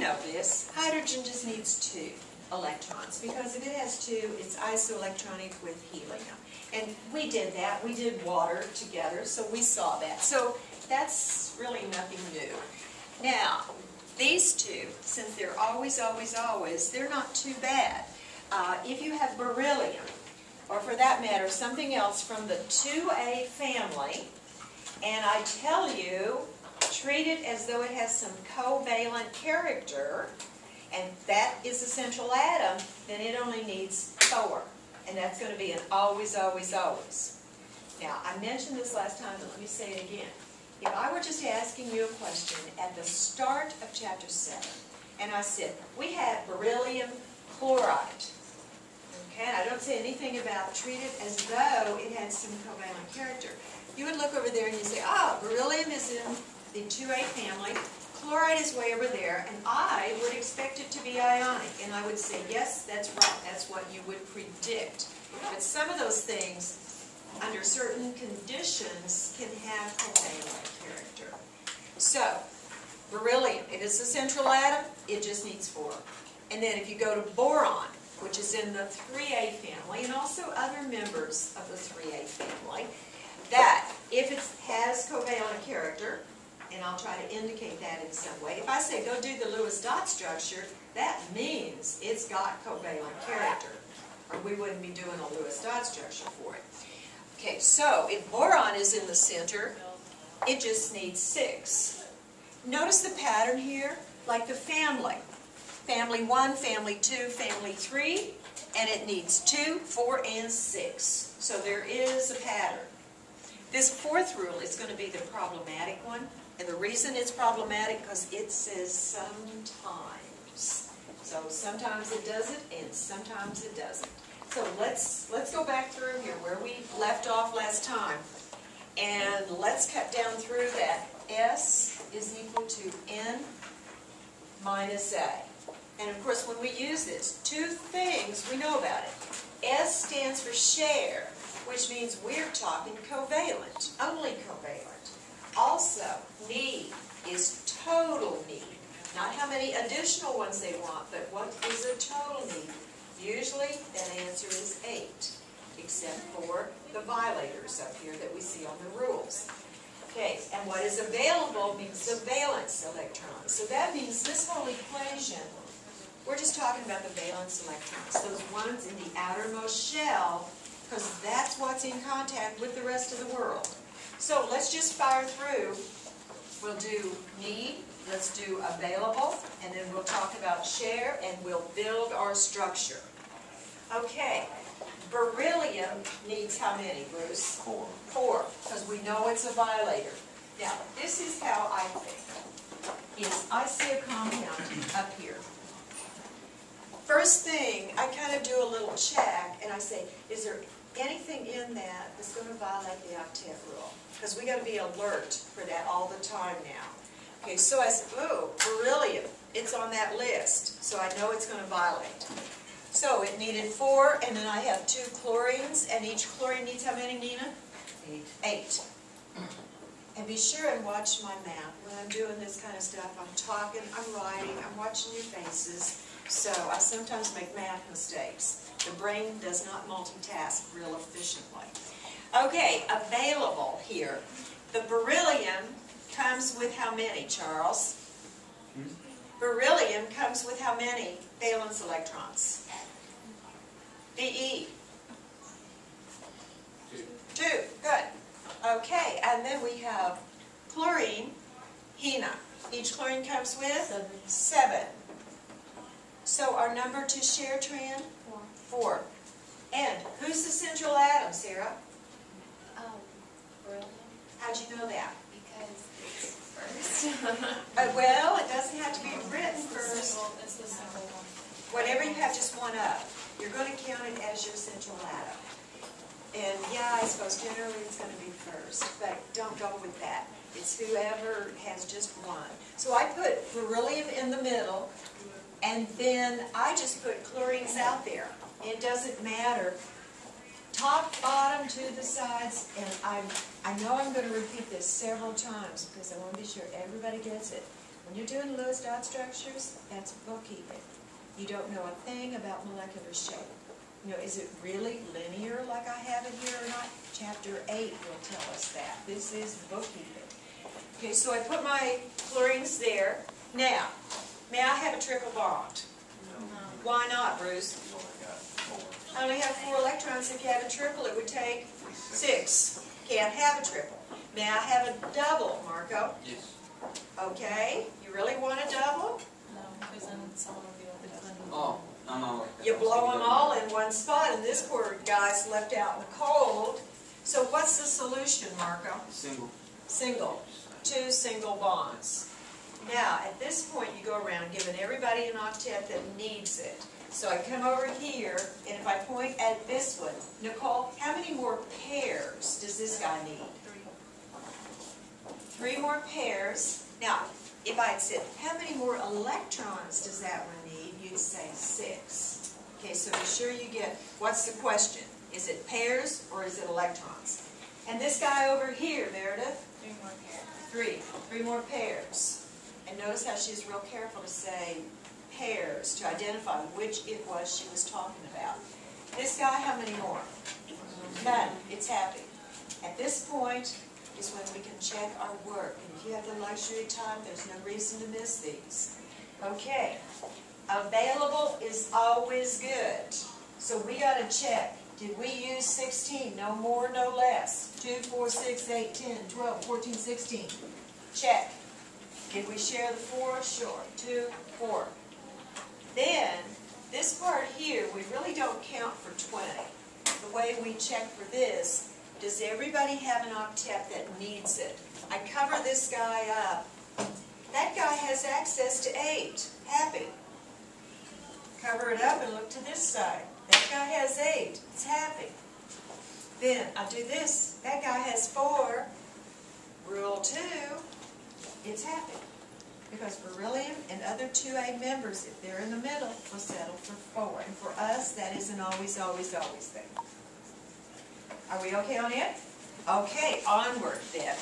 know this. Hydrogen just needs 2 electrons, because if it has 2, it's isoelectronic with helium. And we did that. We did water together, so we saw that. So that's really nothing new. Now, these 2, since they're always, they're not too bad. If you have beryllium, or for that matter, something else from the 2A family, and I tell you, treat it as though it has some covalent character, and that is the central atom, then it only needs 4. And that's going to be an always. Now, I mentioned this last time, but let me say it again. If I were just asking you a question at the start of Chapter 7, and I said, we had beryllium chloride, okay, and I don't say anything about treat it as though it had some covalent character, you would look over there and you say, beryllium is in the 2A family, chloride is way over there, and I would expect it to be ionic. And I would say, yes, that's right, that's what you would predict. But some of those things, under certain conditions, can have covalent character. So, beryllium, it is a central atom, it just needs 4. And then if you go to boron, which is in the 3A family, and also other members of the 3A family, that, if it has covalent character, and I'll try to indicate that in some way. If I say go do the Lewis dot structure, that means it's got covalent character, or we wouldn't be doing a Lewis dot structure for it. Okay, so if boron is in the center, it just needs 6. Notice the pattern here, like the family. Family 1, family 2, family 3, and it needs 2, 4, and 6. So there is a pattern. This 4th rule is going to be the problematic one. And the reason it's problematic because it says sometimes. So sometimes it does it and sometimes it doesn't. So let's go back through here where we left off last time. And let's cut down through that. S is equal to N minus A. And of course when we use this, 2 things we know about it. S stands for share, which means we're talking covalent, only covalent. Also, need is total need. Not how many additional ones they want, but what is a total need? Usually, that answer is 8, except for the violators up here that we see on the rules. Okay, and what is available means the valence electrons. So that means this whole equation, we're just talking about the valence electrons, those ones in the outermost shell, because that's what's in contact with the rest of the world. So let's just fire through. We'll do need, let's do available, and then we'll talk about share, and we'll build our structure. Okay, beryllium needs how many, Bruce? 4. 4, because we know it's a violator. Now, this is how I think. Is I see a compound up here. First thing, I kind of do a little check, and I say, is there anything in that that's going to violate the octet rule? Because we got to be alert for that all the time now. Okay, so I said, oh, beryllium, it's on that list, so I know it's going to violate. So it needed 4, and then I have 2 chlorines, and each chlorine needs how many, Nina? 8. And be sure and watch my map. When I'm doing this kind of stuff, I'm talking, I'm writing, I'm watching your faces, so I sometimes make math mistakes. The brain does not multitask real efficiently. Okay, available here. The beryllium comes with how many, Charles? Beryllium comes with how many valence electrons? Be. 2. Good. Okay, and then we have chlorine, Hina. Each chlorine comes with 7. So our number to share, Tran? 4. And who's the central atom, Sarah? Beryllium. How'd you know that? Because it's first. Well, it doesn't have to be written first. It's the symbol one. Whatever you have, just one up. You're going to count it as your central atom. And yeah, I suppose generally it's going to be first, but don't go with that. It's whoever has just one. So I put beryllium in the middle, and then I just put chlorines out there. It doesn't matter. Top, bottom, to the sides, and I know I'm going to repeat this several times because I want to be sure everybody gets it. When you're doing Lewis dot structures, that's bookkeeping. You don't know a thing about molecular shape. You know, is it really linear like I have it here or not? Chapter 8 will tell us that. This is bookkeeping. Okay, so I put my chlorines there. Now, may I have a triple bond? Why not, Bruce? I only have 4 electrons. If you have a triple, it would take 6. Can't have a triple. May I have a double, Marco? Yes. Okay, you really want a double? No, because then someone will be able to. Oh, no. You blow them all in one spot, and this poor guy's left out in the cold. So what's the solution, Marco? Single. Single. 2 single bonds. Now, at this point, you go around giving everybody an octet that needs it. So I come over here, and if I point at this one, Nicole, how many more pairs does this guy need? 3 more pairs. Now, if I had said, how many more electrons does that one need? You'd say 6. Okay, so be sure you get, what's the question? Is it pairs or is it electrons? And this guy over here, Meredith? 3 more pairs. 3 more pairs. And notice how she's real careful to say pairs to identify which it was she was talking about. This guy, how many more? None. It's happy. At this point is when we can check our work. And if you have the luxury of time, there's no reason to miss these. Okay. Available is always good. So we got to check. Did we use 16? No more, no less. 2, 4, 6, 8, 10, 12, 14, 16. Check. Did we share the 4? Sure. 2, 4. Then, this part here, we really don't count for 20. The way we check for this, does everybody have an octet that needs it? I cover this guy up. That guy has access to 8. Happy. Cover it up and look to this side. That guy has 8. It's happy. Then I do this. That guy has 4. Rule 2. It's happy. Because beryllium and other 2A members, if they're in the middle, will settle for 4. And for us, that is an always, always, always thing. Are we okay on it? Okay, onward then.